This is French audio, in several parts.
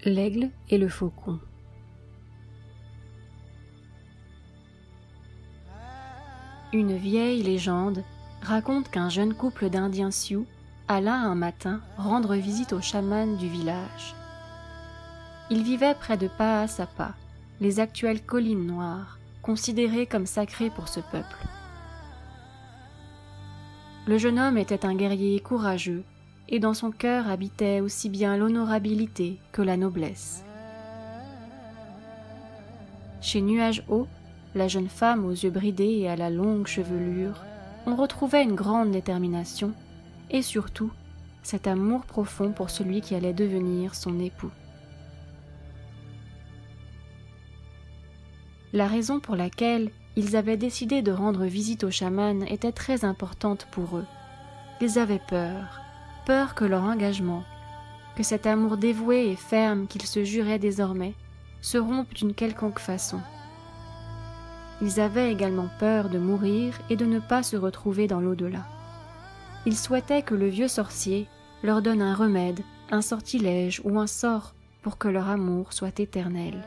L'aigle et le faucon. Une vieille légende raconte qu'un jeune couple d'Indiens Sioux alla un matin rendre visite aux chamans du village. Ils vivaient près de Pahasapa, les actuelles collines noires, considérées comme sacrées pour ce peuple. Le jeune homme était un guerrier courageux, et dans son cœur habitait aussi bien l'honorabilité que la noblesse. Chez Nuage Haut, la jeune femme aux yeux bridés et à la longue chevelure, on retrouvait une grande détermination et surtout cet amour profond pour celui qui allait devenir son époux. La raison pour laquelle ils avaient décidé de rendre visite aux chamans était très importante pour eux. Ils avaient peur que leur engagement, que cet amour dévoué et ferme qu'ils se juraient désormais, se rompe d'une quelconque façon. Ils avaient également peur de mourir et de ne pas se retrouver dans l'au-delà. Ils souhaitaient que le vieux sorcier leur donne un remède, un sortilège ou un sort pour que leur amour soit éternel.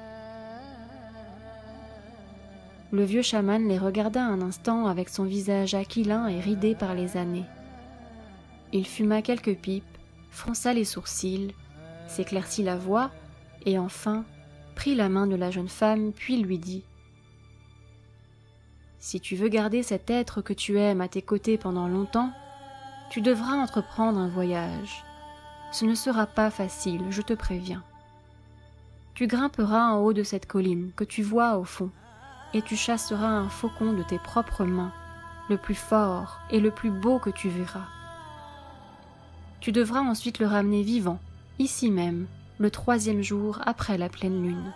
Le vieux chaman les regarda un instant avec son visage aquilin et ridé par les années. Il fuma quelques pipes, fronça les sourcils, s'éclaircit la voix et enfin prit la main de la jeune femme puis lui dit « Si tu veux garder cet être que tu aimes à tes côtés pendant longtemps, tu devras entreprendre un voyage. Ce ne sera pas facile, je te préviens. Tu grimperas en haut de cette colline que tu vois au fond, et tu chasseras un faucon de tes propres mains, le plus fort et le plus beau que tu verras. Tu devras ensuite le ramener vivant, ici même, le 3e jour après la pleine lune.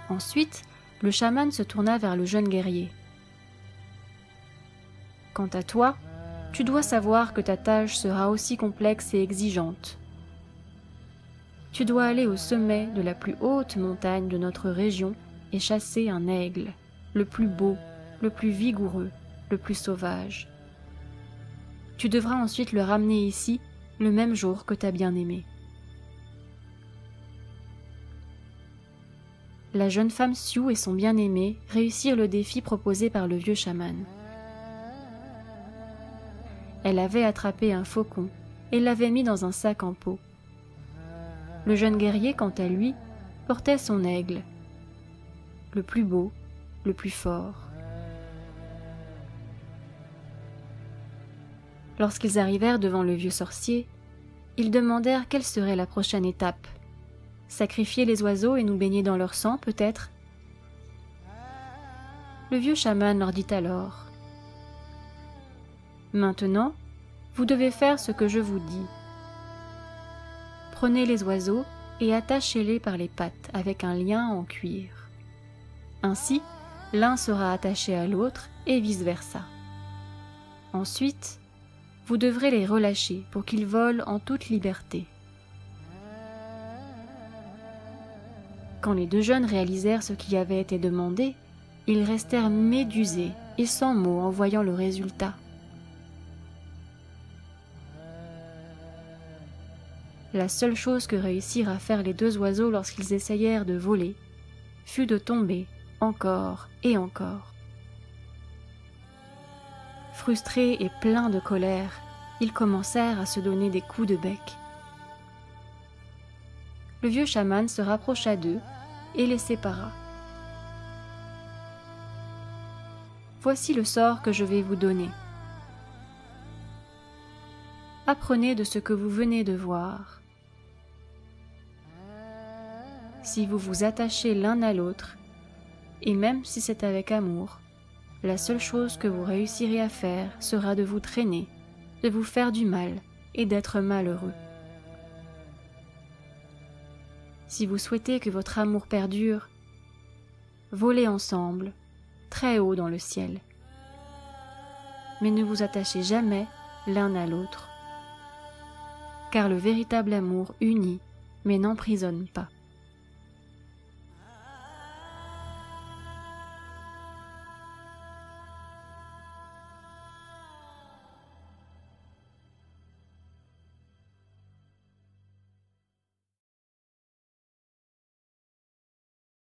Ensuite, le chaman se tourna vers le jeune guerrier. Quant à toi, tu dois savoir que ta tâche sera aussi complexe et exigeante. Tu dois aller au sommet de la plus haute montagne de notre région et chasser un aigle, le plus beau, le plus vigoureux, le plus sauvage. Tu devras ensuite le ramener ici, le même jour que ta bien-aimée. La jeune femme Sioux et son bien-aimé réussirent le défi proposé par le vieux chaman. Elle avait attrapé un faucon et l'avait mis dans un sac en peau. Le jeune guerrier, quant à lui, portait son aigle, le plus beau, le plus fort. Lorsqu'ils arrivèrent devant le vieux sorcier, ils demandèrent quelle serait la prochaine étape. Sacrifier les oiseaux et nous baigner dans leur sang, peut-être? Le vieux chaman leur dit alors « Maintenant, vous devez faire ce que je vous dis. Prenez les oiseaux et attachez-les par les pattes avec un lien en cuir. Ainsi, l'un sera attaché à l'autre et vice-versa. Ensuite, vous devrez les relâcher pour qu'ils volent en toute liberté. » Quand les deux jeunes réalisèrent ce qui avait été demandé, ils restèrent médusés et sans mots en voyant le résultat. La seule chose que réussirent à faire les deux oiseaux lorsqu'ils essayèrent de voler fut de tomber encore et encore. Frustrés et pleins de colère, ils commencèrent à se donner des coups de bec. Le vieux chaman se rapprocha d'eux et les sépara. « Voici le sort que je vais vous donner. Apprenez de ce que vous venez de voir. Si vous vous attachez l'un à l'autre, et même si c'est avec amour, la seule chose que vous réussirez à faire sera de vous traîner, de vous faire du mal et d'être malheureux. Si vous souhaitez que votre amour perdure, volez ensemble, très haut dans le ciel. Mais ne vous attachez jamais l'un à l'autre, car le véritable amour unit, mais n'emprisonne pas.